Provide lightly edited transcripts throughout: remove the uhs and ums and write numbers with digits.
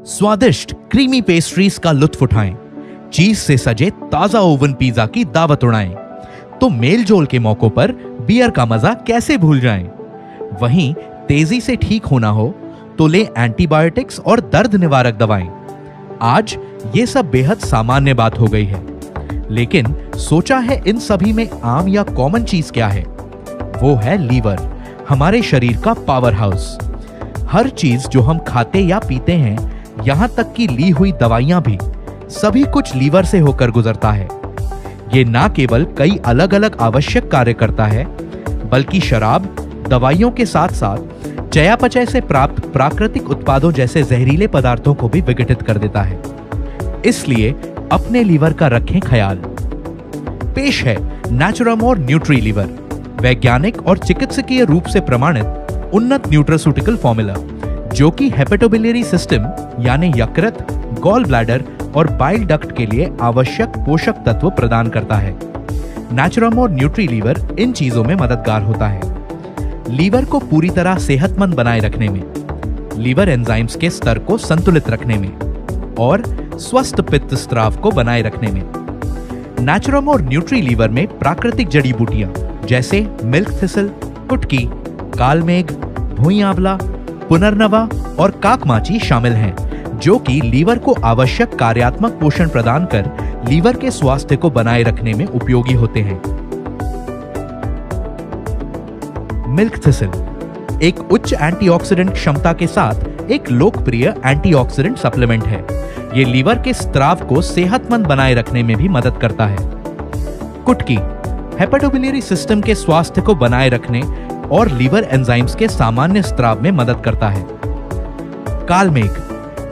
स्वादिष्ट creamy pastries का लुत्फ उठाएं, चीज से सजे ताजा ओवन पिज्जा की दावत उड़ाएं, तो मेल जोल के मौकों पर बियर का मजा कैसे भूल जाएं। वहीं तेजी से ठीक होना हो तो ले एंटीबायोटिक्स और दर्द निवारक दवाएं। आज ये सब बेहद सामान्य बात हो गई है, लेकिन सोचा है इन सभी में आम या कॉमन चीज क्या है? वो है लीवर, हमारे शरीर का पावर हाउस। हर चीज जो हम खाते या पीते हैं, यहां तक कि ली हुई दवाइयां भी, सभी कुछ लीवर से होकर गुजरता है। ये ना केवल कई अलग अलग आवश्यक कार्य करता है, बल्कि शराब, दवाइयों के साथ साथ चयापचय से प्राप्त प्राकृतिक उत्पादों जैसे जहरीले पदार्थों को भी विघटित कर देता है। इसलिए अपने लीवर का रखें ख्याल। पेश है नेचुरामोर न्यूट्री लीवर, वैज्ञानिक और चिकित्सकीय रूप से प्रमाणित उन्नत न्यूट्रास्यूटिकल फॉर्मूला, जो कि हेपेटोबिलियरी सिस्टम यानी यकृत, गॉल ब्लैडर और बाइल डक्ट के लिए आवश्यक पोषक तत्व प्रदान करता है। नेचुरामोर न्यूट्री लीवर इन चीजों में मददगार होता है। लीवर को पूरी तरह सेहतमंद बनाए रखने में, लीवर एंजाइम्स के स्तर को संतुलित रखने में और स्वस्थ पित्त स्राव को बनाए रखने में। नेचुरामोर न्यूट्री लीवर में प्राकृतिक जड़ी बूटियां जैसे मिल्क थिसल, कुटकी, कालमेघ, भुई आंवला, पुनर्नवा और काकमाची शामिल हैं, जो कि लीवर को आवश्यक कार्यात्मक पोषण प्रदान कर लीवर के स्वास्थ्य को बनाए रखने में उपयोगी होते हैं। मिल्क थिसल एक उच्च एंटीऑक्सीडेंट क्षमता के साथ एक लोकप्रिय एंटीऑक्सीडेंट सप्लीमेंट है। यह लीवर के स्राव को सेहतमंद बनाए रखने में भी मदद करता है। कुटकी हेपेटोबिलियरी सिस्टम के स्वास्थ्य को बनाए रखने और लीवर एंजाइम्स के सामान्य स्राव में मदद करता है।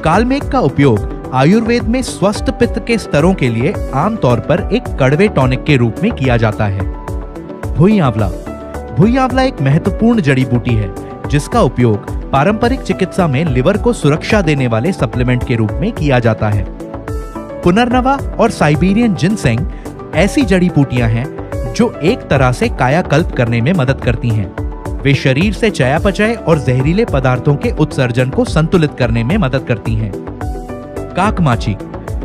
कालमेघ का उपयोग आयुर्वेद में स्वस्थ पित्त के स्तरों के लिए आमतौर पर एक कड़वे टॉनिक के रूप में किया जाता है। भुई आंवला एक महत्वपूर्ण जड़ी बूटी है, जिसका उपयोग पारंपरिक चिकित्सा में लिवर को सुरक्षा देने वाले सप्लीमेंट के रूप में किया जाता है। पुनर्नवा और साइबेरियन जिनसेंग ऐसी जड़ी बूटियां हैं जो एक तरह से कायाकल्प करने में मदद करती हैं। वे शरीर से चयापचय और जहरीले पदार्थों के उत्सर्जन को संतुलित करने में मदद करती हैं। काकमाची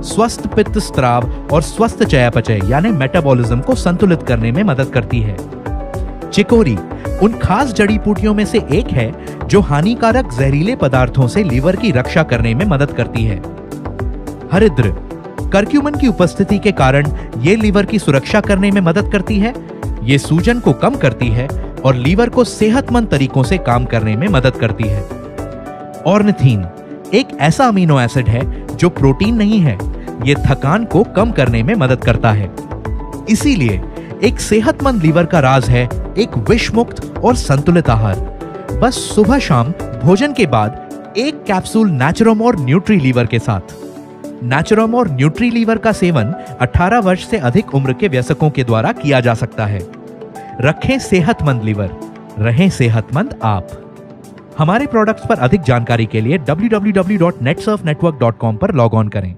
स्वस्थ पित्त स्राव और स्वस्थ चयापचय यानी मेटाबॉलिज्म को संतुलित करने में मदद करती है। चिकोरी उन खास जड़ी बूटियों में से एक है जो हानिकारक जहरीले पदार्थों से लीवर की रक्षा करने में मदद करती है। हरिद्र करक्यूमिन की उपस्थिति के कारण ये लीवर की सुरक्षा करने में मदद करती है। ये सूजन को कम करती है और लीवर को सेहतमंद तरीकों से काम करने में मदद करती है। ऑर्निथीन एक ऐसा अमीनो एसिड है जो प्रोटीन नहीं है। ये थकान को कम करने में मदद करता है। इसीलिए एक सेहतमंद लीवर का राज है एक विषमुक्त और संतुलित आहार। बस सुबह शाम भोजन के बाद एक कैप्सूल नेचुरामोर न्यूट्री लीवर के साथ। नेचुरामोर न्यूट्री लीवर का सेवन 18 वर्ष से अधिक उम्र के वयस्कों के द्वारा किया जा सकता है। रखें सेहतमंद लीवर, रहें सेहतमंद आप। हमारे प्रोडक्ट्स पर अधिक जानकारी के लिए www.netsurfnetwork.com पर लॉग ऑन करें।